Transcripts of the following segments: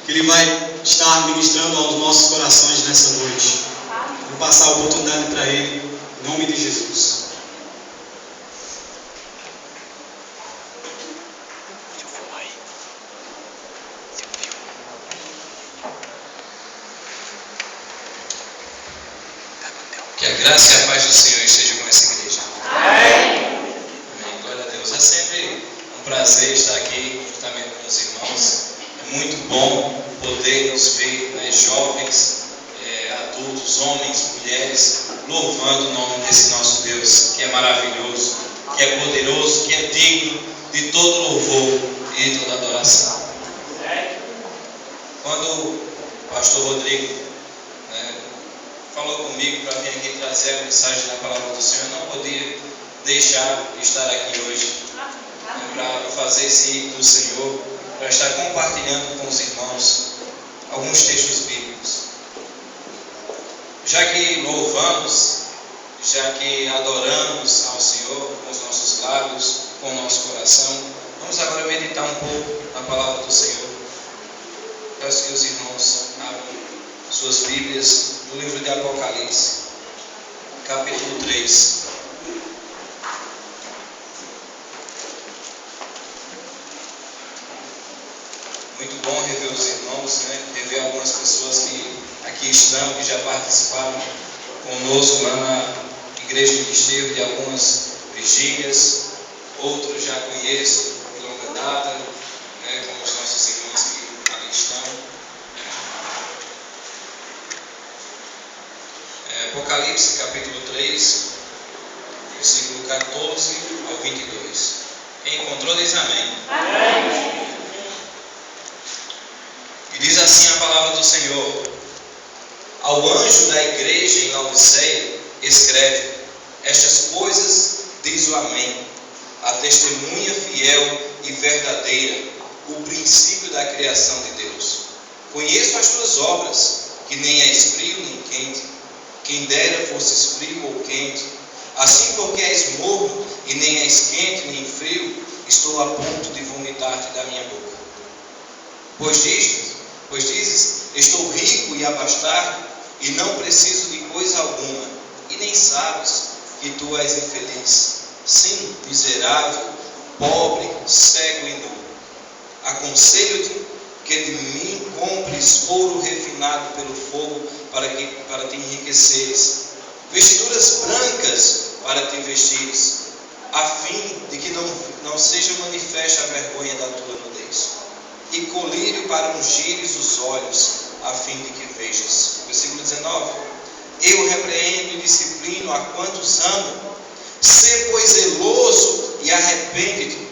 que Ele vai estar ministrando aos nossos corações nessa noite. Vou passar a oportunidade para Ele, em nome de Jesus. Que a graça e a paz do Senhor estejam com essa igreja. Amém. Glória a Deus. É sempre um prazer estar aqui juntamente com os irmãos. É muito bom poder nos ver, né, jovens, adultos, homens, mulheres, louvando o nome desse nosso Deus, que é maravilhoso, que é poderoso, que é digno de todo louvor e de toda adoração. Quando o pastor Rodrigo falou comigo para vir aqui trazer a mensagem da palavra do Senhor, eu não podia deixar de estar aqui hoje, para fazer esse hino do Senhor, para estar compartilhando com os irmãos alguns textos bíblicos. Já que louvamos, já que adoramos ao Senhor com os nossos lábios, com o nosso coração, vamos agora meditar um pouco na palavra do Senhor. Peço que os irmãos abram suas Bíblias no livro de Apocalipse, capítulo 3. Muito bom rever os irmãos, rever algumas pessoas que aqui estão, que já participaram conosco lá na Igreja de Desterro de algumas vigílias. Outros já conheço de longa data, como os nossos irmãos que ali estão. Apocalipse capítulo 3, versículo 14 ao 22. Quem encontrou diz amém. Amém. E diz assim a palavra do Senhor: ao anjo da igreja em Laodiceia escreve: estas coisas diz o Amém, a testemunha fiel e verdadeira, o princípio da criação de Deus. Conheço as tuas obras, que nem és frio nem quente. Quem dera fosses frio ou quente. Assim, porque és morno e nem és quente nem frio, estou a ponto de vomitar-te da minha boca. Pois dizes, estou rico e abastado, e não preciso de coisa alguma, e nem sabes que tu és infeliz, sim, miserável, pobre, cego e nu. Aconselho-te que de mim compres ouro refinado pelo fogo, para te enriqueceres, vestiduras brancas para te vestires, a fim de que não seja manifesta a vergonha da tua nudez, e colírio para ungires os olhos, a fim de que vejas. Versículo 19: eu repreendo e disciplino a quantos amo, sê pois zeloso e arrepende-te.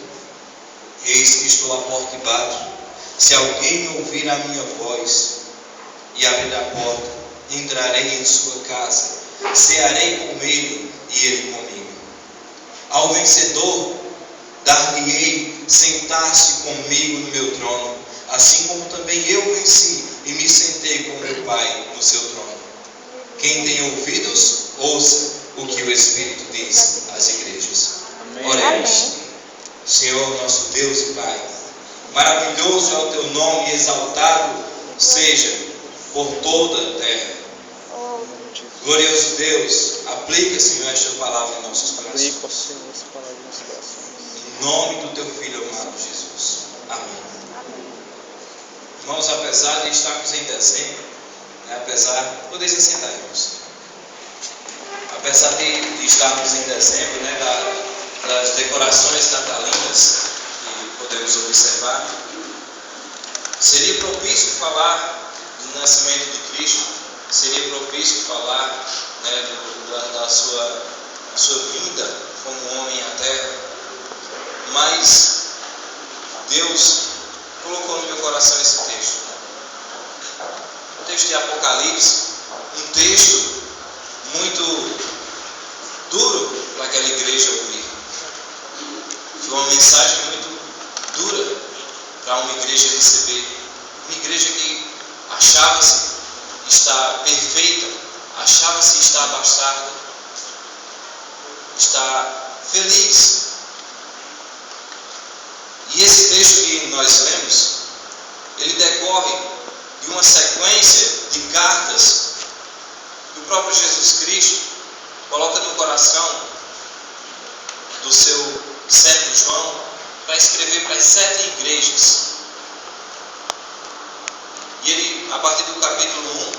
Eis que estou à porta e bato. Se alguém ouvir a minha voz e abrir a porta, entrarei em sua casa, cearei com ele e ele comigo. Ao vencedor dar-lhe-ei sentar-se comigo no meu trono, assim como também eu venci e me sentei com meu Pai no seu trono. Quem tem ouvidos, ouça o que o Espírito diz às igrejas. Oremos. Senhor, nosso Deus e Pai, maravilhoso é o teu nome e exaltado seja por toda a terra. Glorioso Deus, aplica, Senhor, esta palavra em nossos corações. Em nome do teu Filho amado Jesus. Amém. Irmãos, apesar de estarmos em dezembro, podem se sentar, irmãos. Apesar de estarmos em dezembro, das decorações natalinas que podemos observar, seria propício falar do nascimento de Cristo, seria propício falar da sua vinda como homem à terra, mas Deus colocou no meu coração esse texto. O texto de Apocalipse, um texto muito duro para aquela igreja ouvir. Foi uma mensagem muito dura para uma igreja receber. Uma igreja que achava-se estar perfeita, achava-se estar abastada, estar feliz. E esse texto que nós lemos, ele decorre de uma sequência de cartas que o próprio Jesus Cristo coloca no coração do seu servo João para escrever para as 7 igrejas. E ele, a partir do capítulo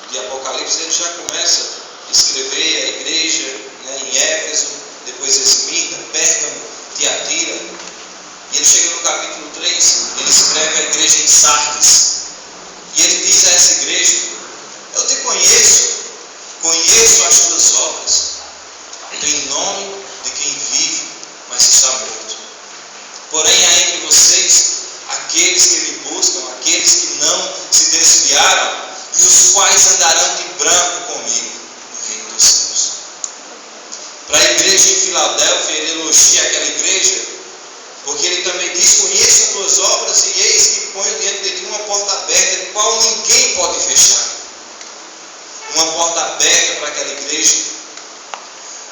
1 de Apocalipse, ele já começa a escrever a igreja, né, em Éfeso, depois Esmirna, Pérgamo, Tiatira. E ele chega no capítulo 3, ele escreve a igreja em Sardes. E ele diz a essa igreja: eu te conheço as tuas obras, tem nome de quem vive, mas está morto. Porém, há entre vocês aqueles que me buscam, aqueles que não se desviaram, e os quais andarão de branco comigo no reino dos céus. Para a igreja em Filadélfia, ele elogia aquela igreja, porque ele também diz: conheço as tuas obras, e eis que ponho diante de ti uma porta aberta, a qual ninguém pode fechar. Uma porta aberta para aquela igreja,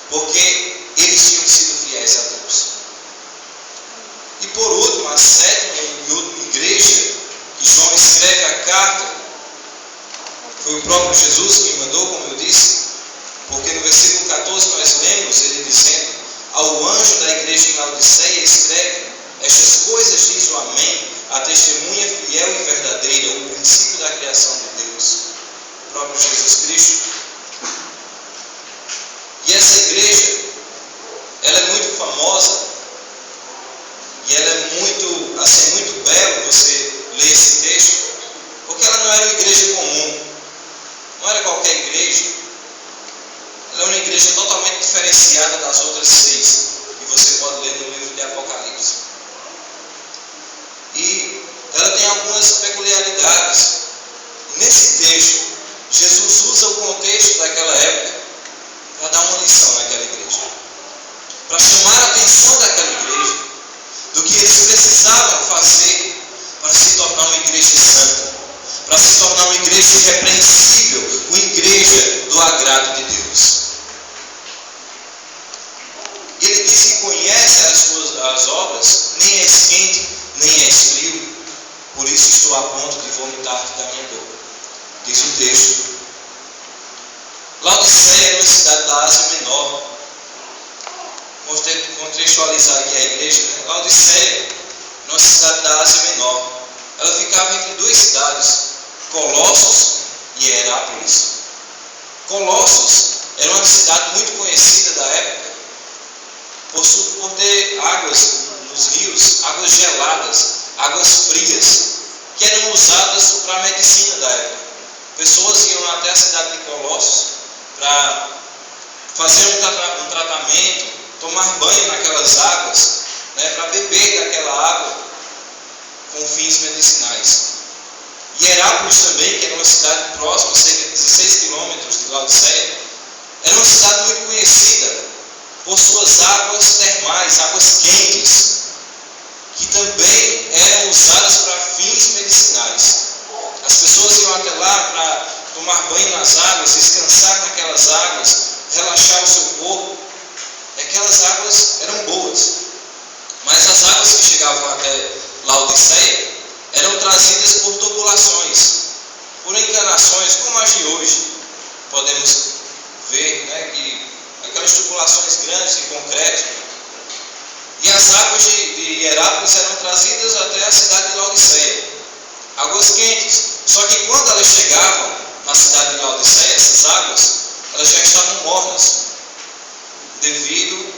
porque eles tinham sido fiéis a Deus. E por último, a 7ª e última igreja que João escreve a carta, foi o próprio Jesus quem mandou, como eu disse, porque no versículo 14 nós lemos ele dizendo: ao anjo da igreja em Laodiceia escreve: estas coisas diz o Amém, a testemunha fiel e verdadeira, o princípio da criação de Deus, o próprio Jesus Cristo. E essa igreja, ela é muito famosa, e ela é muito belo você ler esse texto, porque ela não era uma igreja comum, não era qualquer igreja. Ela é uma igreja totalmente diferenciada das outras 6 que você pode ler no livro de Apocalipse. E ela tem algumas peculiaridades. Nesse texto, Jesus usa o contexto daquela época para dar uma lição naquela igreja, para chamar a atenção daquela igreja do que eles precisavam fazer para se tornar uma igreja santa, para se tornar uma igreja irrepreensível, uma igreja do agrado de Deus. E ele diz que conhece as obras, nem és quente, nem és frio, por isso estou a ponto de vomitar-te da minha boca. Diz o texto. Laodiceia é uma cidade da Ásia Menor. Vou contextualizar aqui a igreja, né? Laodiceia é uma cidade da Ásia Menor. Ela ficava entre 2 cidades, Colossos e Herápolis. Colossos era uma cidade muito conhecida da época por ter águas nos rios, águas geladas, águas frias, que eram usadas para a medicina da época. Pessoas iam até a cidade de Colossos para fazer um tratamento, tomar banho naquelas águas, né, para beber daquela água com fins medicinais. E Herápolis também, que era uma cidade próxima, cerca de 16 quilômetros de Laodiceia, era uma cidade muito conhecida por suas águas termais, águas quentes, que também eram usadas para fins medicinais. As pessoas iam até lá para tomar banho nas águas, descansar naquelas águas, relaxar o seu corpo. E aquelas águas eram boas. Mas as águas que chegavam até Laodiceia eram trazidas por tubulações, por encanações, como as de hoje. Podemos ver, né, que aquelas tubulações grandes de concreto. E as águas de Herápolis eram trazidas até a cidade de Laodiceia. Águas quentes. Só que quando elas chegavam na cidade de Laodiceia, essas águas, elas já estavam mornas, devido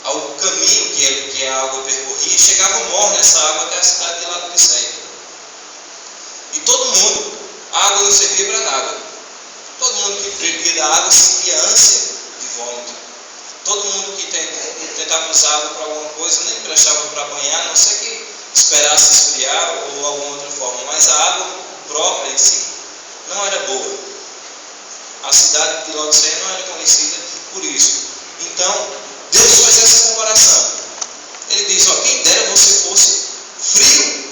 ao caminho que a água percorria, e chegava morna essa água até a cidade de Laodiceia. E todo mundo, a água não servia para nada. Todo mundo que bebia da água sentia ânsia de vômito. Todo mundo que tentava usar água para alguma coisa nem prestava para banhar, a não ser que esperasse esfriar ou alguma outra forma. Mas a água própria em si não era boa. A cidade de Laodiceia não era conhecida por isso. Então, Deus faz essa comparação. Ele diz: ó, quem dera você fosse frio.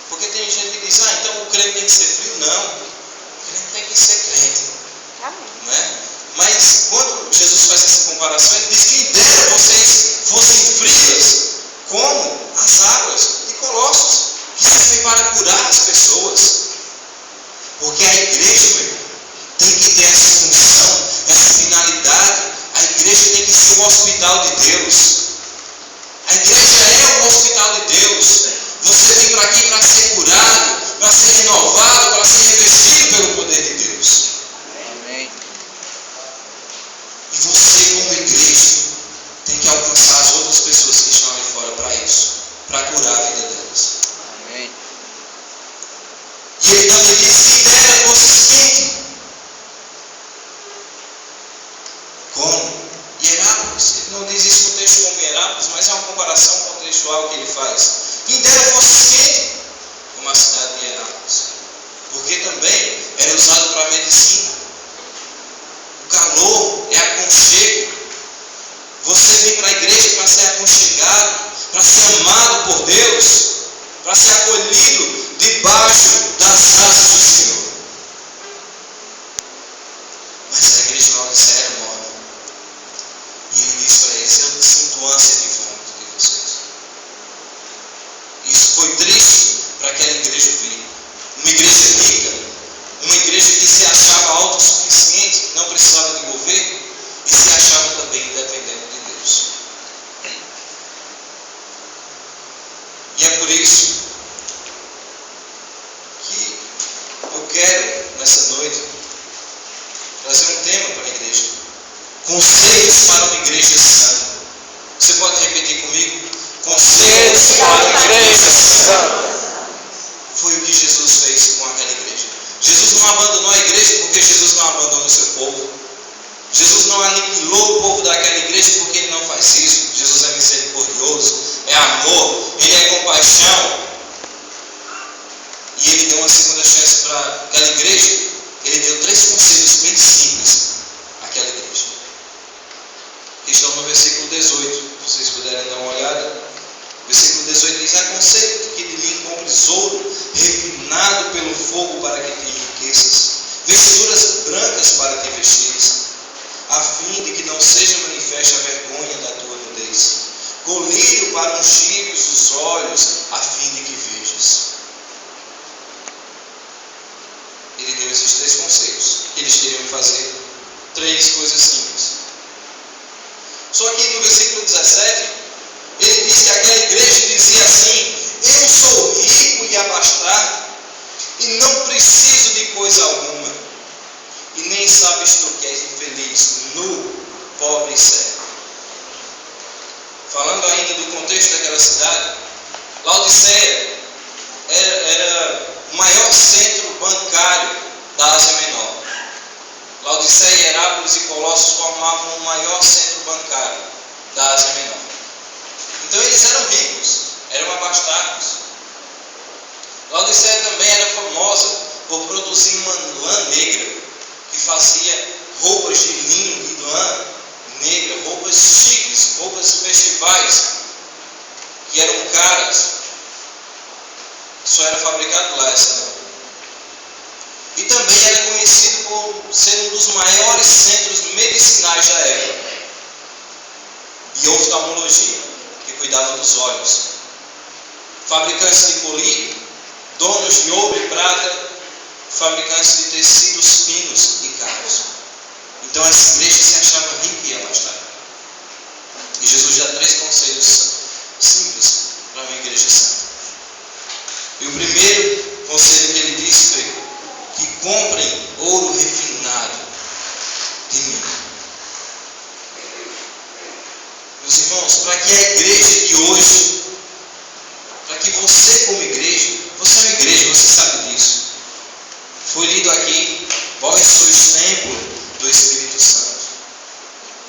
Porque tem gente que diz: ah, então o crente tem que ser frio. Não, o crente tem que ser crente. Né? Mas quando Jesus faz essa comparação, ele diz: quem dera vocês fossem frias, como as águas de Colossos, que servem para curar as pessoas. Porque a igreja, meu irmão, tem que ter essa função, essa finalidade. A igreja tem que ser o hospital de Deus. A igreja é o hospital de Deus. Você vem para aqui para ser curado, para ser renovado, para ser revestido pelo poder de Deus. Amém. E você, como igreja, tem que alcançar as outras pessoas que estão ali fora para isso, para curar a vida delas. Amém. E ele também diz: quem dera fosse ciente. Como? Hierápolis. Ele não diz isso no texto como Hierápolis, mas é uma comparação contextual que ele faz. Quem dera fosse ciente como a cidade de Hierápolis, porque também era usado para medicina. O calor é aconchego. Você vem para a igreja para ser aconchegado, para ser amado por Deus, para ser acolhido debaixo das asas do Senhor. Mas a igreja de Laodiceia era morna. E ele diz para eles: eu sinto ânsia de vômito de vocês. Isso foi triste para aquela igreja vir. Uma igreja rica, uma igreja que se achava autossuficiente, não precisava de governo, e se achava também independente de Deus. E é por isso que eu quero, nessa noite, trazer um tema para a igreja: conselhos para uma igreja santa. Você pode repetir comigo? Conselhos para uma igreja santa. Foi o que Jesus fez com aquela igreja. Jesus não abandonou a igreja porque Jesus não abandonou o seu povo. Jesus não aniquilou o povo daquela igreja porque ele não faz isso. Jesus é misericordioso, é amor, ele é compaixão. E ele deu uma segunda chance para aquela igreja. Ele deu 3 conselhos bem simples àquela igreja. Que estão no versículo 18. Se vocês puderem dar uma olhada. O versículo 18 diz: aconselho-te que de mim compres ouro refinado pelo fogo para que te enriqueças, vestiduras brancas para te vestires, a fim de que não seja manifesta a vergonha da tua nudez, colírio para ungir os olhos, a fim de que vejas. Ele deu esses 3 conselhos. Eles teriam que fazer 3 coisas simples. Só que no versículo 17, ele diz que aquela igreja dizia assim: eu sou rico e abastado, e não preciso de coisa alguma, e nem sabes tu que és infeliz, nu, pobre e cego. Falando ainda do contexto daquela cidade, Laodiceia era o maior centro bancário da Ásia Menor. Laodiceia, Hierápolis e Colossos formavam o maior centro bancário da Ásia Menor. Então eles eram ricos, eram abastados. Laodiceia também era famosa por produzir uma lã negra, que fazia roupas de linho de lã negra, roupas chiques, roupas festivais, que eram caras. Só era fabricado lá essa lã. E também era conhecido por ser um dos maiores centros medicinais da época, de oftalmologia, que cuidava dos olhos. Fabricantes de colírio, donos de ouro e prata, fabricantes de tecidos finos e caros. Então essa igreja se achava rica e abastada. E Jesus dá 3 conselhos simples para uma igreja santa. E o primeiro conselho que ele disse foi que comprem ouro refinado de mim. Meus irmãos, para que a igreja de hoje, para que você como igreja, você é uma igreja, você sabe disso. Foi lido aqui: vós sois templo do Espírito Santo.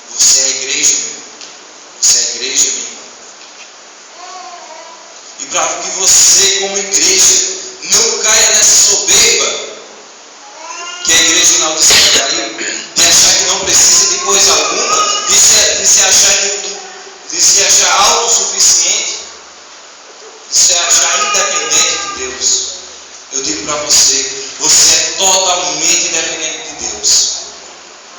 Você é a igreja, meu irmão. Você é a igreja, meu irmão. E para que você como igreja não caia nessa soberba que a igreja de Laodiceia caiu, de achar que não precisa de coisa alguma, de se achar autossuficiente, de se achar independente de Deus. Eu digo para você, você é totalmente independente de Deus.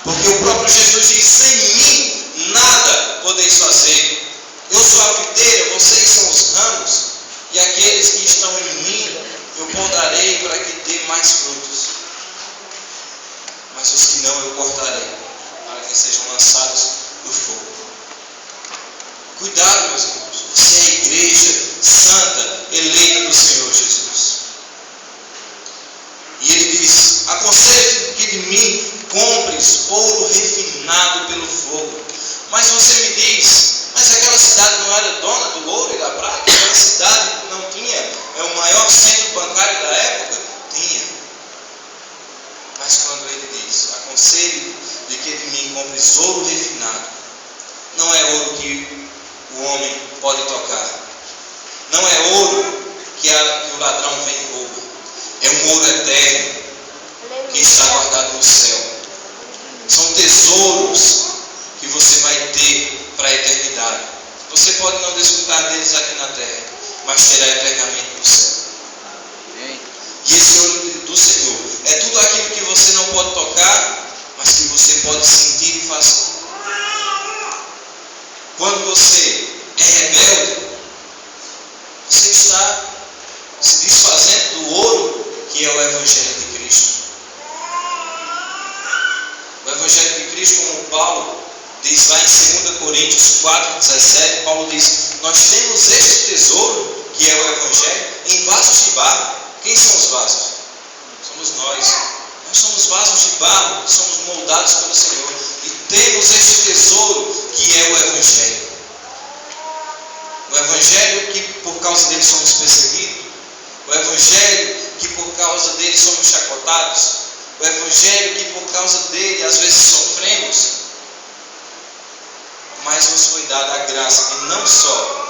Porque o próprio Jesus diz: sem mim nada podeis fazer. Eu sou a videira, vocês são os ramos. e aqueles que estão em mim eu podarei para que dê mais frutos. Mas os que não eu cortarei, para que sejam lançados no fogo. Cuidado, meus irmãos. Você é a igreja santa, eleita do Senhor Jesus. E ele diz: aconselho que de mim compres ouro refinado pelo fogo. Mas você me diz: mas aquela cidade não era dona do ouro e da prata? Aquela cidade não tinha o maior centro bancário da época? Tinha. Mas quando ele diz: aconselho de que de mim compres ouro refinado, não é ouro que o homem pode tocar. Não é ouro que o ladrão vem e rouba. É um ouro eterno que está guardado no céu. São tesouros que você vai ter para a eternidade. Você pode não desfrutar deles aqui na terra, mas terá eternamente no céu. E esse ouro do Senhor é tudo aquilo que você não pode tocar, mas que você pode sentir e fazer. Quando você é rebelde, você está se desfazendo do ouro que é o Evangelho de Cristo. O Evangelho de Cristo, como Paulo diz lá em 2 Coríntios 4,17, Paulo diz: nós temos este tesouro, que é o Evangelho, em vasos de barro. Quem são os vasos? Somos nós. Nós somos vasos de barro, que somos moldados pelo Senhor. E temos este tesouro, que é o Evangelho. O Evangelho que por causa dele somos perseguidos. O Evangelho que por causa dele somos chacotados. O Evangelho que por causa dele às vezes sofremos. Mas nos foi dada a graça de não só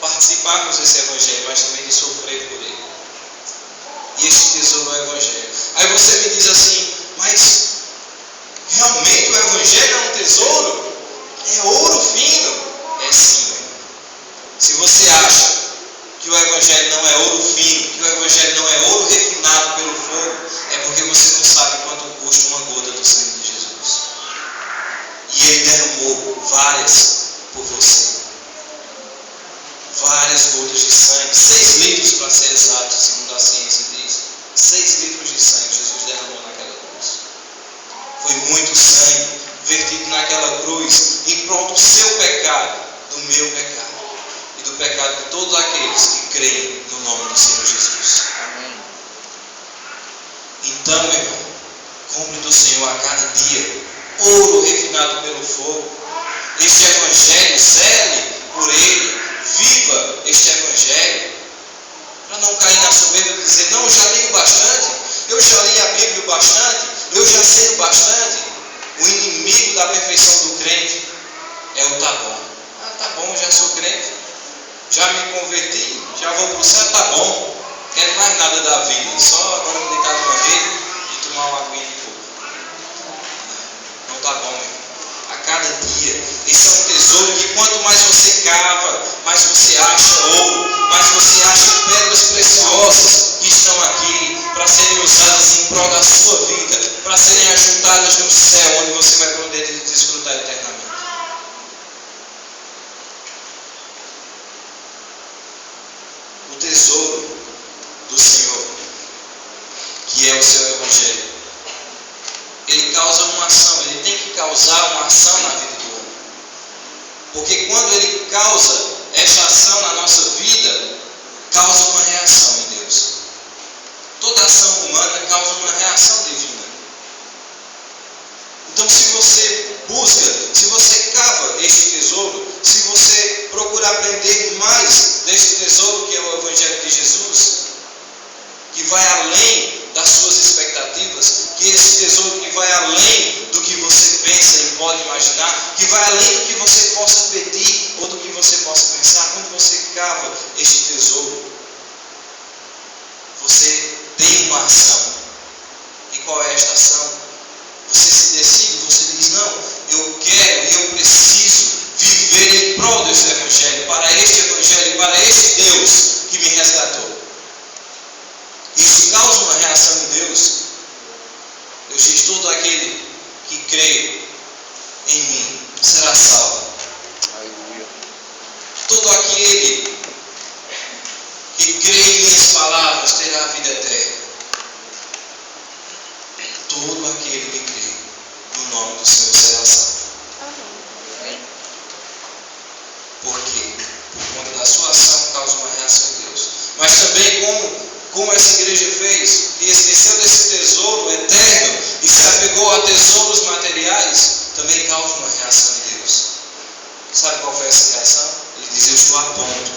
participarmos desse Evangelho, mas também de sofrer por ele. E este tesouro é o Evangelho. Aí você me diz assim: mas realmente o Evangelho é um tesouro? É ouro fino? É sim. Se você acha que o Evangelho não é ouro fino, que o Evangelho não é ouro refinado pelo fogo, é porque você não sabe quanto custa uma gota do sangue de Jesus. E ele derramou várias por você. Várias gotas de sangue, 6 litros para ser exato, segundo a ciência diz. 6 litros de sangue Jesus derramou naquela cruz. Foi muito sangue vertido naquela cruz em prol do seu pecado, do meu pecado e do pecado de todos aqueles que creem no nome do Senhor Jesus. Amém. Então, meu irmão, compre do Senhor a cada dia ouro refinado pelo fogo. Este Evangelho, zele por ele, viva este Evangelho, para não cair na soberba de dizer: não, eu já li o bastante, eu já li a Bíblia o bastante, eu já sei o bastante. O inimigo da perfeição do crente é o tá bom. Ah, tá bom, já sou crente, já me converti, já vou para o céu, tá bom, não quero mais nada da vida, só agora me deitar numa rede e tomar uma aguinha de coco. Não tá bom, meu irmão. A cada dia, esse é um tesouro que quanto mais você cava, mais você acha ouro, mais você acha pedras preciosas que estão aqui para serem usadas em prol da sua vida, para serem ajuntadas no céu, onde você vai poder desfrutar eternamente. O tesouro do Senhor, que é o seu Evangelho, ele causa uma ação, ele tem que causar uma ação na vida do homem. Porque quando ele causa esta ação na nossa vida, causa uma reação em Deus. Toda ação humana causa uma reação divina. Então, se você busca, se você cava este tesouro, se você procura aprender mais deste tesouro que é o Evangelho de Jesus, que vai além das suas expectativas, que esse tesouro que vai além do que você pensa e pode imaginar, que vai além do que você possa pedir ou do que você possa pensar, quando você cava este tesouro, você tem uma ação. E qual é esta ação? Você se decide, você diz: não, eu quero e eu preciso viver em prol desse Evangelho, para este Deus que me resgatou. Isso causa uma reação em Deus. Deus diz: todo aquele que crê em mim será salvo. Todo aquele que palavras terá a vida eterna. Todo aquele que crê no nome do Senhor será salvo. Por quê? Por conta da sua ação causa uma reação de Deus. Mas também como essa igreja fez, que esqueceu desse tesouro eterno e se apegou a tesouros materiais, também causa uma reação de Deus. Sabe qual foi essa reação? Ele diz: eu estou a ponto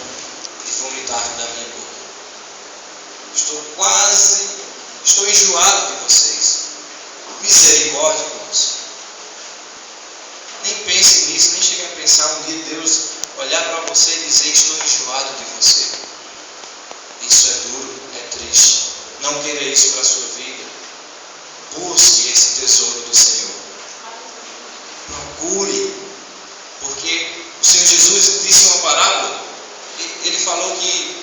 de vomitar da minha boca. Estou enjoado de vocês. Misericórdia, irmãos. Nem pense nisso, nem chegue a pensar um dia Deus olhar para você e dizer: estou enjoado de você. Isso é duro, é triste. Não queira isso para a sua vida. Busque esse tesouro do Senhor. Procure. Porque o Senhor Jesus disse uma parábola. Ele falou que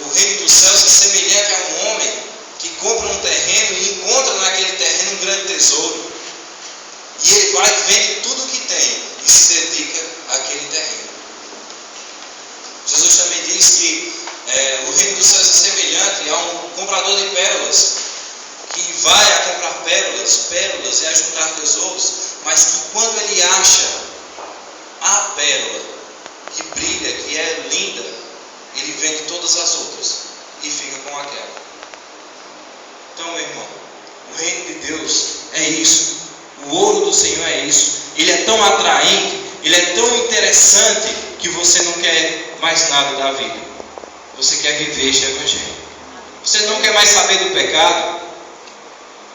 o reino dos céus é semelhante a um homem que compra um terreno e encontra naquele terreno um grande tesouro. E ele vai, vende tudo o que tem e se dedica àquele terreno. Jesus também diz que o reino dos céus é semelhante a um comprador de pérolas, que vai a comprar pérolas e a juntar tesouros, mas que quando ele acha a pérola que brilha, que é linda, ele vende todas as outras e fica com aquela. Então, meu irmão, o reino de Deus é isso. O ouro do Senhor é isso. Ele é tão atraente, ele é tão interessante que você não quer mais nada da vida. Você quer viver este evangelho. Você não quer mais saber do pecado,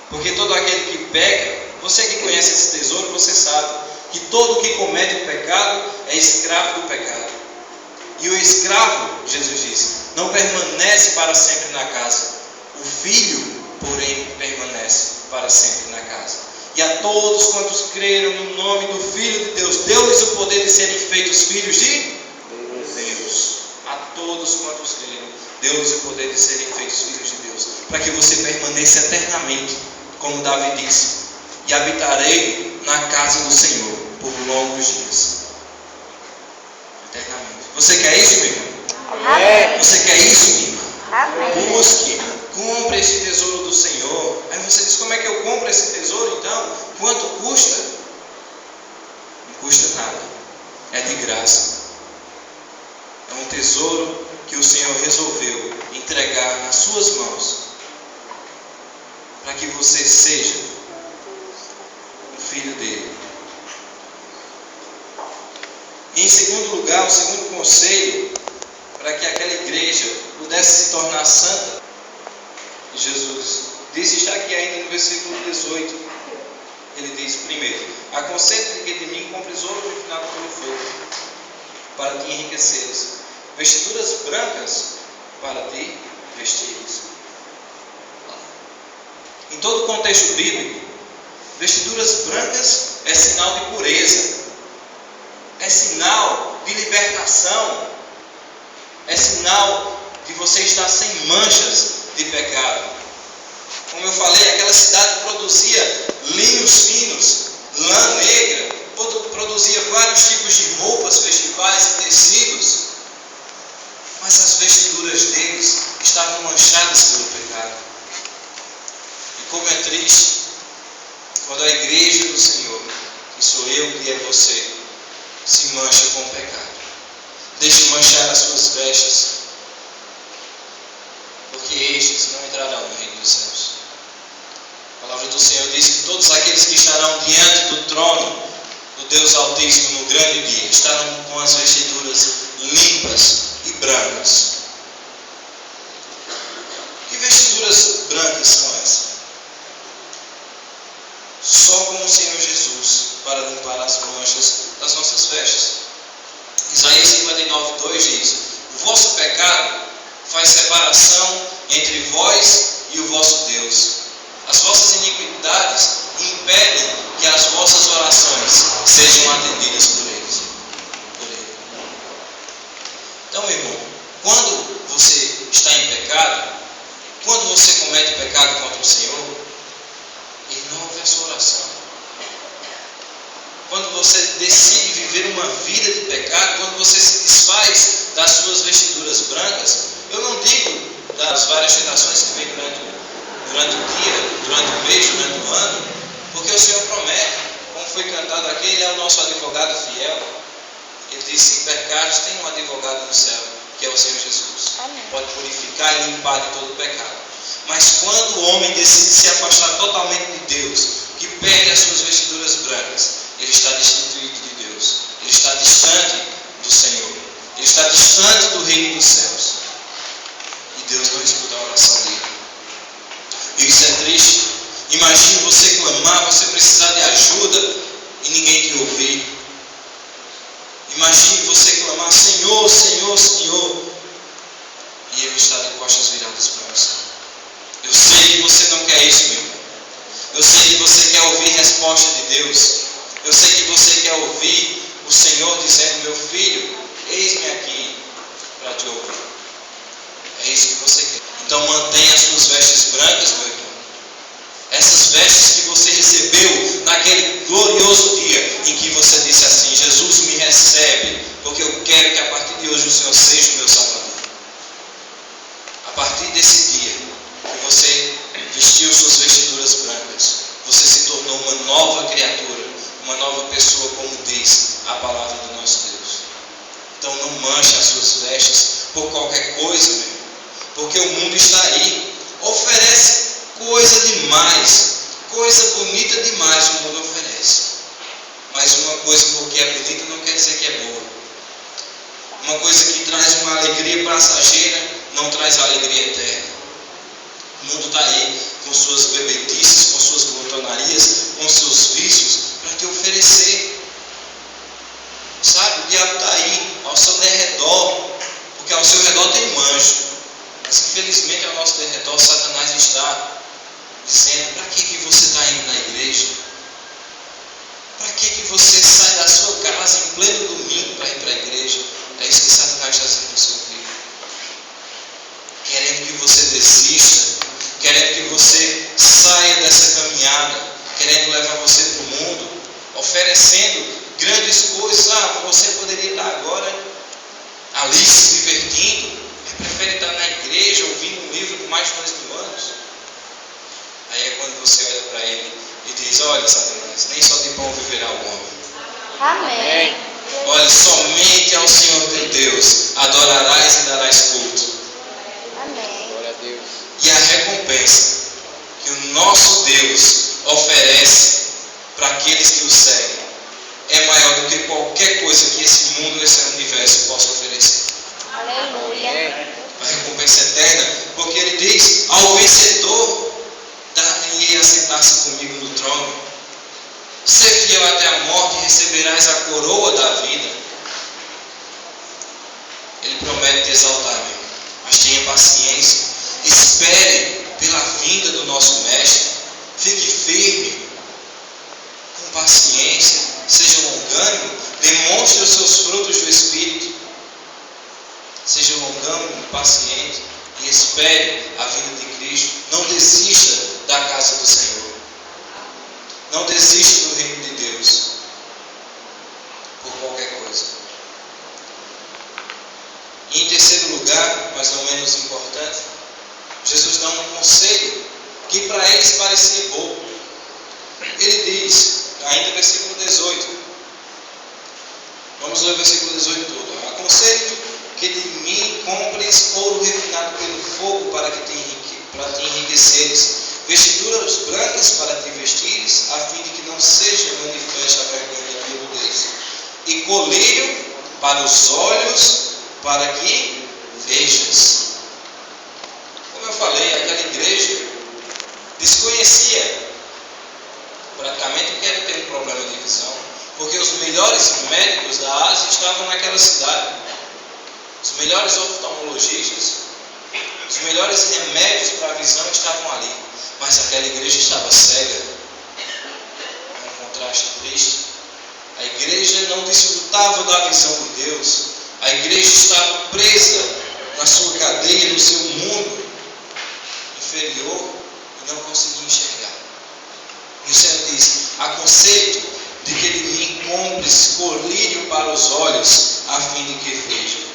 porque todo aquele que peca, você que conhece esse tesouro, você sabe que todo que comete o pecado é escravo do pecado. E o escravo, Jesus diz, não permanece para sempre na casa. O filho, porém, permanece para sempre na casa. E a todos quantos creram no nome do Filho de Deus, deu-lhes o poder de serem feitos filhos de Deus. A todos quantos creram, deu-lhes o poder de serem feitos filhos de Deus, para que você permaneça eternamente, como Davi disse: e habitarei na casa do Senhor por longos dias. Eternamente. Você quer isso, meu irmão? Amém. Você quer isso, minha irmã? Amém. Busque, compre esse tesouro do Senhor. Aí você diz: como é que eu compro esse tesouro então? Quanto custa? Não custa nada. É de graça. É um tesouro que o Senhor resolveu entregar nas suas mãos, para que você seja um filho dele. E em segundo lugar, o segundo conselho, para que aquela igreja pudesse se tornar santa, Jesus diz, está aqui ainda no versículo 18, ele diz: primeiro, aconselho-te que de mim compres ouro refinado pelo fogo, para te enriqueceres, vestiduras brancas para te vestires. Em todo o contexto bíblico, vestiduras brancas é sinal de pureza, é sinal de libertação, é sinal de você estar sem manchas de pecado. Como eu falei, aquela cidade produzia linhos finos, lã negra, produzia vários tipos de roupas festivais e tecidos, mas as vestiduras deles estavam manchadas pelo pecado. E como é triste quando a igreja do Senhor, que sou eu, que é você, se mancha com o pecado. Deixe manchar as suas vestes, porque estes não entrarão no reino dos céus. A palavra do Senhor diz que todos aqueles que estarão diante do trono do Deus Altíssimo no grande dia estarão com as vestiduras limpas e brancas. Que vestiduras brancas são essas? Só com o Senhor Jesus para limpar as manchas das nossas vestes. Isaías 59:2 diz: o vosso pecado faz separação entre vós e o vosso Deus. As vossas iniquidades impedem que as vossas orações sejam atendidas por Ele. Então, meu irmão, quando você está em pecado, quando você comete pecado contra o Senhor, Ele não ouve a sua oração. Quando você decide viver uma vida de pecado, quando você se desfaz das suas vestiduras brancas, eu não digo das várias tentações que vem durante o dia, durante o mês, durante o ano, porque o Senhor promete, como foi cantado aqui, Ele é o nosso advogado fiel. Ele diz: se pecares, tem um advogado no céu, que é o Senhor Jesus. Amém. Pode purificar e limpar de todo o pecado. Mas quando o homem decide se afastar totalmente de Deus, que perde as suas vestiduras brancas, ele está destituído de Deus. Ele está distante do Senhor. Ele está distante do reino dos céus. E Deus não escuta a oração dele. E isso é triste. Imagine você clamar, você precisar de ajuda e ninguém te ouvir. Imagine você clamar: Senhor, Senhor, Senhor, e Ele está de costas viradas para você. Eu sei que você não quer isso, meu irmão. Eu sei que você quer ouvir resposta de Deus. Eu sei que você quer ouvir o Senhor dizendo: meu filho, eis-me aqui para te ouvir. É isso que você quer. Então mantenha as suas vestes brancas, meu irmão. Essas vestes que você recebeu naquele glorioso dia em que você disse assim: Jesus, me recebe, porque eu quero que a partir de hoje o Senhor seja o meu Salvador. A partir desse dia que você vestiu suas vestiduras brancas, você se tornou uma nova criatura, uma nova pessoa, como diz a palavra do nosso Deus. Então não manche as suas vestes por qualquer coisa, meu irmão, porque o mundo está aí, oferece coisa demais, coisa bonita demais o mundo oferece. Mas uma coisa porque é bonita não quer dizer que é boa. Uma coisa que traz uma alegria passageira não traz alegria eterna. O mundo está aí com suas bebedices, com suas glutonarias, com seus vícios, para te oferecer. Sabe, o diabo está aí, ao seu derredor, porque ao seu redor tem um anjo. Mas infelizmente ao nosso derredor Satanás está dizendo: para que você está indo na igreja? Para que você sai da sua casa em pleno domingo para ir para a igreja? É isso que Satanás está dizendo no seu ouvido. Querendo que você desista, querendo que você saia dessa caminhada, querendo levar você para o mundo, oferecendo grandes coisas. Você poderia estar agora ali se divertindo, prefere estar na igreja ouvindo um livro por mais de 2.000 anos. Aí é quando você olha para ele e diz: olha, Satanás, nem só de pão viverá o homem. Amém. Olha, somente ao Senhor teu Deus adorarás e darás culto. Amém. Glória a Deus. E a recompensa que o nosso Deus oferece para aqueles que o seguem é maior do que qualquer coisa que esse mundo, esse universo possa oferecer. Aleluia. A recompensa eterna, porque ele diz: ao vencedor dar-lhe-ei a sentar-se comigo no trono. Ser fiel até a morte e receberás a coroa da vida. Ele promete te exaltar, meu. Mas tenha paciência. Espere pela vinda do nosso Mestre. Fique firme, com paciência. Seja longânimo. Demonstre os seus frutos do Espírito. Seja longânimo, paciente. E espere a vinda de Cristo. Não desista da casa do Senhor. Não desista do reino de Deus por qualquer coisa. E em terceiro lugar, mas não menos importante, Jesus dá um conselho que para eles parecia bobo. Ele diz, ainda versículo 18, vamos ler o versículo 18 todo: aconselho que de mim compres ouro refinado pelo fogo para te enriqueceres, vestiduras brancas para te vestires, a fim de que não seja manifesta a vergonha da tua nudez, e colírio para os olhos, para que vejas. Como eu falei, aquela igreja desconhecia praticamente o que era ter um problema de visão, porque os melhores médicos da Ásia estavam naquela cidade, os melhores oftalmologistas, os melhores remédios para a visão estavam ali. Mas aquela igreja estava cega. É um contraste triste. A igreja não desfrutava da visão de Deus. A igreja estava presa na sua cadeia, no seu mundo inferior, e não conseguia enxergar. E o Senhor diz: aconselho de que de mim compres colírio para os olhos, a fim de que vejam.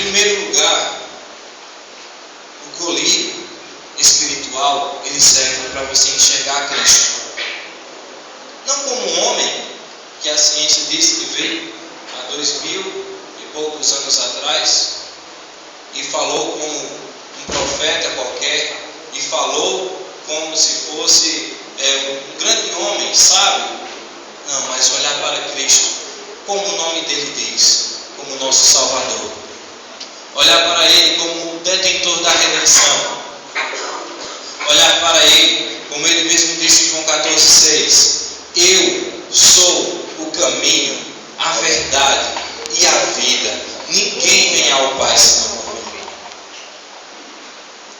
primeiro lugar, o colírio espiritual, ele serve para você enxergar Cristo. Não como um homem que a ciência diz que veio há 2000 e poucos anos atrás e falou como um profeta qualquer e falou como se fosse um grande homem, sábio. Não, mas olhar para Cristo, como o nome dele diz, como nosso Salvador. Olhar para Ele como o detentor da redenção. Olhar para Ele, como Ele mesmo disse em João 14,6: Eu sou o caminho, a verdade e a vida. Ninguém vem ao Pai senão por mim.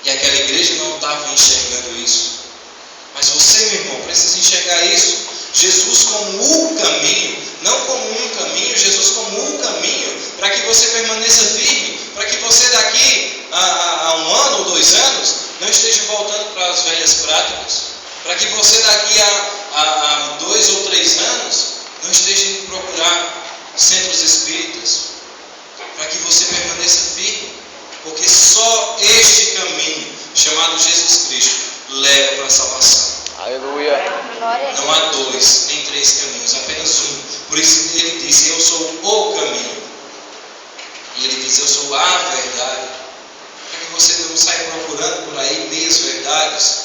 E aquela igreja não estava enxergando isso. Mas você, meu irmão, precisa enxergar isso. Jesus como o caminho, não como um caminho, Jesus como o caminho, para que você permaneça firme, para que você daqui a 1 ano ou 2 anos não esteja voltando para as velhas práticas, para que você daqui a 2 ou 3 anos não esteja indo procurar centros espíritas, para que você permaneça firme, porque só este caminho, chamado Jesus Cristo, leva para a salvação. Aleluia. Não há 2 nem 3 caminhos, apenas um. Por isso ele disse: Eu sou o caminho. E ele diz: Eu sou a verdade. Para que você não saia procurando por aí meias verdades,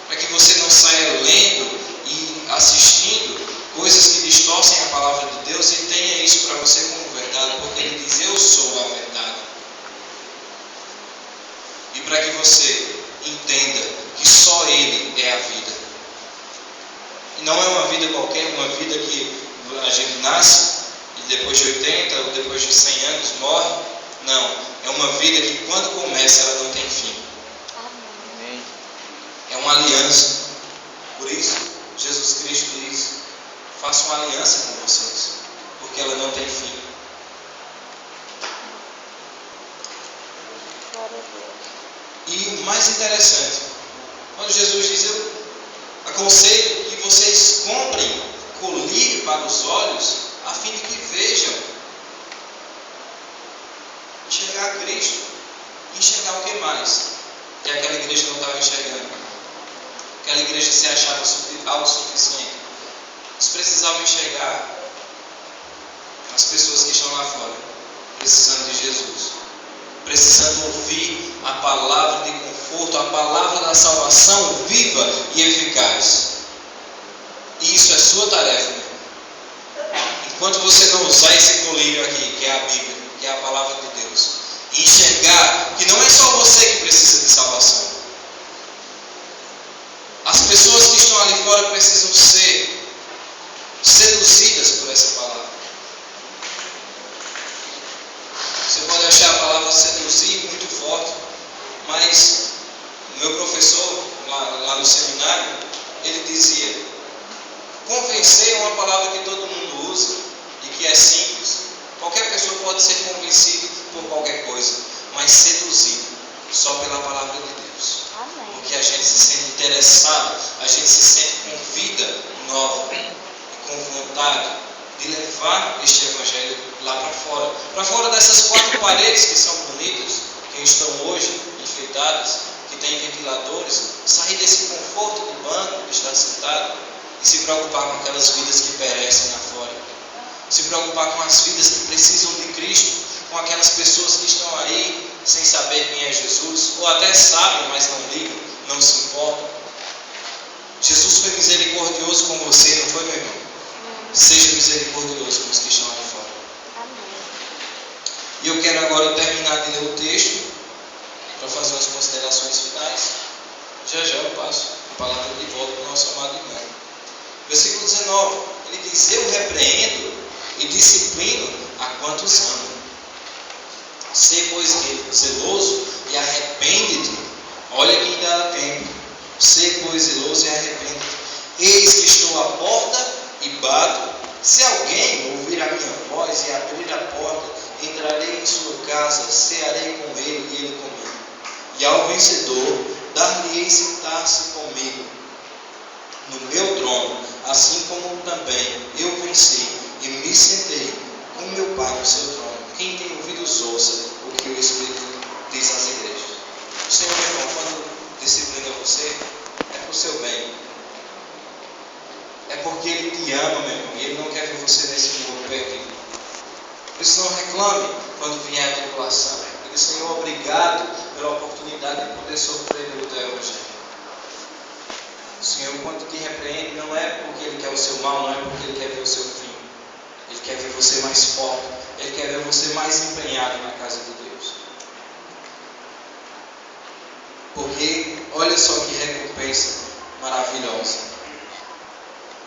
para que você não saia lendo e assistindo coisas que distorcem a palavra de Deus e tenha isso para você como verdade, porque ele diz: Eu sou a verdade. E para que você entenda que só ele é a vida. E não é uma vida qualquer, uma vida que a gente nasce e depois de 80 ou depois de 100 anos morre. Não, é uma vida que quando começa ela não tem fim. Amém. É uma aliança. Por isso, Jesus Cristo diz: faça uma aliança com vocês, porque ela não tem fim. E o mais interessante, quando Jesus diz: Eu aconselho que vocês comprem colírio para os olhos, a fim de que vejam, enxergar Cristo, enxergar o que mais? Que aquela igreja não estava enxergando. Aquela igreja se achava autossuficiente. Eles precisavam enxergar as pessoas que estão lá fora, precisando de Jesus, precisando ouvir a palavra de conforto, a palavra da salvação viva e eficaz. E isso é sua tarefa, meu. Enquanto você não usar esse colírio aqui, que é a Bíblia, que é a palavra de Deus, e enxergar que não é só você que precisa de salvação. As pessoas que estão ali fora precisam ser seduzidas por essa palavra. Você pode achar a palavra seduzir muito forte, mas o meu professor, lá no seminário, ele dizia: convencer é uma palavra que todo mundo usa e que é simples. Qualquer pessoa pode ser convencida por qualquer coisa, mas seduzido só pela palavra de Deus. Amém. Porque a gente se sente interessado, a gente se sente com vida nova e com vontade de levar este evangelho lá para fora dessas 4 paredes que são bonitas, que estão hoje enfeitadas, que tem ventiladores, sair desse conforto do banco, de estar sentado, e se preocupar com aquelas vidas que perecem lá fora. Se preocupar com as vidas que precisam de Cristo, com aquelas pessoas que estão aí sem saber quem é Jesus, ou até sabem, mas não ligam, não se importam. Jesus foi misericordioso com você, não foi, meu irmão? Seja misericordioso com os que estão ali fora. Amém. E eu quero agora terminar de ler o texto para fazer as considerações finais. Já eu passo a palavra de volta para o nosso amado irmão. Versículo 19, ele diz: Eu repreendo e disciplino a quantos amo. Sê, pois, zeloso e arrepende-te. Olha que ainda há tempo. Sê, pois, zeloso e arrepende-te. Eis que estou à porta e bato. Se alguém ouvir a minha voz e abrir a porta, entrarei em sua casa, cearei com ele e ele comigo. E ao vencedor, dar-lhe-ei sentar-se comigo no meu trono, assim como também eu venci e me sentei com meu Pai no seu trono. Quem tem ouvidos ouça o que o Espírito diz às igrejas. O Senhor, meu irmão, quando disciplina você, é para o seu bem. É porque Ele te ama, meu irmão, e Ele não quer ver você nesse mundo perdido. Por isso não reclame quando vier a tribulação. Diga, Senhor, obrigado pela oportunidade de poder sofrer pelo Teu Evangelho. O Senhor, quando te repreende, não é porque Ele quer o seu mal, não é porque Ele quer ver o seu fim. Ele quer ver você mais forte. Ele quer ver você mais empenhado na casa de Deus. Porque, olha só que recompensa maravilhosa.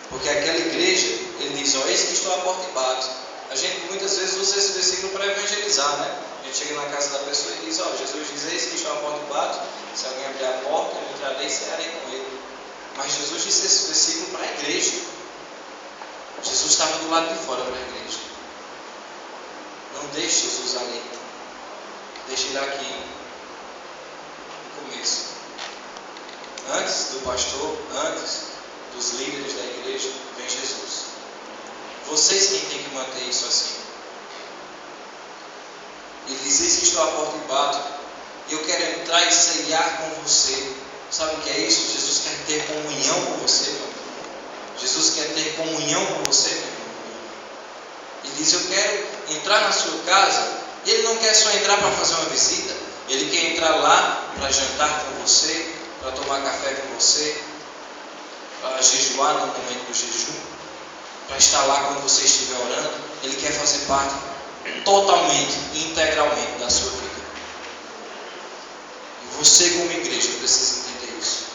Porque aquela igreja, ele diz, eis que estou à porta e bato. A gente muitas vezes usa esse versículo para evangelizar, né? A gente chega na casa da pessoa e diz, Jesus diz, eis que estou à porta e bato. Se alguém abrir a porta, eu entrarei e cearei com ele. Mas Jesus disse esse versículo para a igreja. Jesus estava do lado de fora para a igreja. Não deixe Jesus ali. Deixe ele aqui. No começo. Antes do pastor, antes dos líderes da igreja, vem Jesus. Vocês quem tem que manter isso assim. Ele diz, eis que estou à porta e bato. Eu quero entrar e ceiar com você. Sabe o que é isso? Jesus quer ter comunhão com você, meu irmão. Jesus quer ter comunhão com você, meu irmão. Ele diz, eu quero entrar na sua casa. Ele não quer só entrar para fazer uma visita. Ele quer entrar lá para jantar com você, para tomar café com você, para jejuar no momento do jejum, para estar lá quando você estiver orando. Ele quer fazer parte totalmente e integralmente da sua vida. E você, como igreja, precisa entender isso.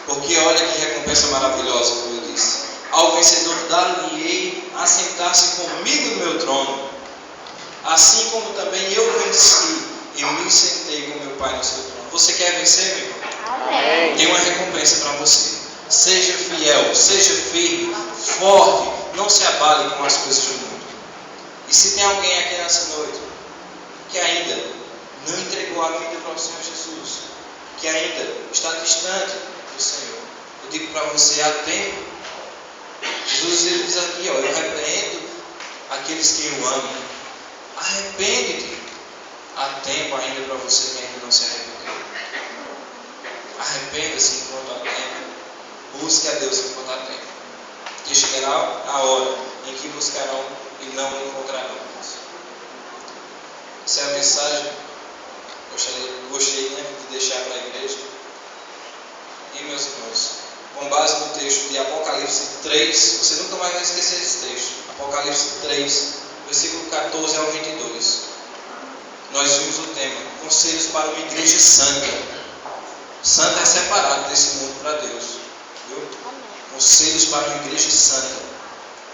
Porque olha que recompensa maravilhosa, como eu disse. Ao vencedor dar-lhe-ei a sentar-se comigo no meu trono, assim como também eu venci e me sentei com meu Pai no seu trono. Você quer vencer, meu irmão? Amém. Tem uma recompensa para você. Seja fiel, seja firme, forte, não se abale com as coisas do mundo. E se tem alguém aqui nessa noite que ainda não entregou a vida para o Senhor Jesus, que ainda está distante do Senhor, eu digo para você, há tempo. Jesus ele diz aqui, eu repreendo aqueles que eu amo. Arrepende-te. Há tempo ainda para você que ainda não se arrependeu. Arrependa-se enquanto há tempo. Busque a Deus enquanto há tempo. Que chegará a hora em que buscarão e não encontrarão. Essa é a mensagem que gostei de deixar para a igreja. E meus irmãos, com base no texto de Apocalipse 3, você nunca mais vai esquecer esse texto. Apocalipse 3, versículo 14 ao 22. Nós vimos o tema, conselhos para uma igreja santa. Santa é separado desse mundo para Deus. Viu? Conselhos para uma igreja santa.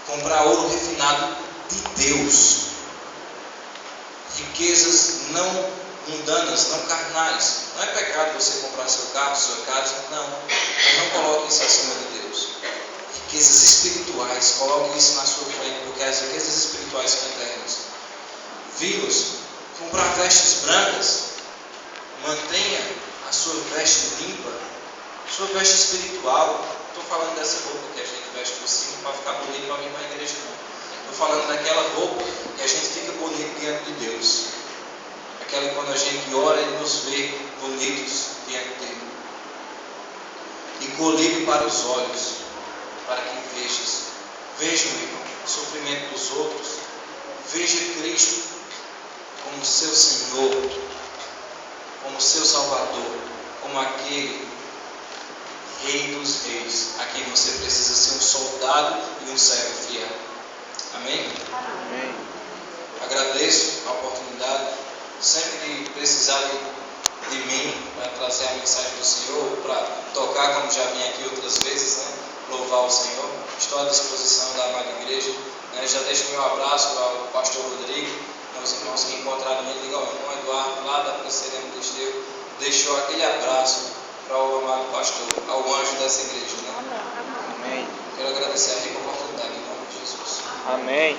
Comprar ouro refinado de Deus. Riquezas não mundanas, não carnais. Não é pecado você comprar seu carro, sua casa, não. Mas não coloque isso acima de Deus. Riquezas espirituais, coloque isso na sua frente, porque as riquezas espirituais são eternas. Vimos, comprar vestes brancas. Mantenha a sua veste limpa, sua veste espiritual. Estou falando dessa roupa que a gente veste por cima para ficar bonito para vir para a igreja, não. Estou falando daquela roupa que a gente fica bonito diante de Deus. Aquela que quando a gente ora, Ele nos vê bonitos diante dele. E colírio para os olhos, para que vejas. Veja, meu irmão, o sofrimento dos outros. Veja Cristo como seu Senhor, como seu Salvador, como aquele Rei dos Reis, a quem você precisa ser um soldado e um servo fiel. Amém? Amém. Agradeço a oportunidade, sempre que precisar de mim para trazer a mensagem do Senhor, para tocar, como já vim aqui outras vezes, né? Louvar o Senhor. Estou à disposição da amada igreja. Já deixo meu abraço ao pastor Rodrigo, meus irmãos que encontraram ele, digam, o irmão Eduardo, lá da Presserema do Esteio, deixou aquele abraço para o amado pastor, ao anjo dessa igreja. Né? Amém. Quero agradecer a rica oportunidade em nome de Jesus. Amém.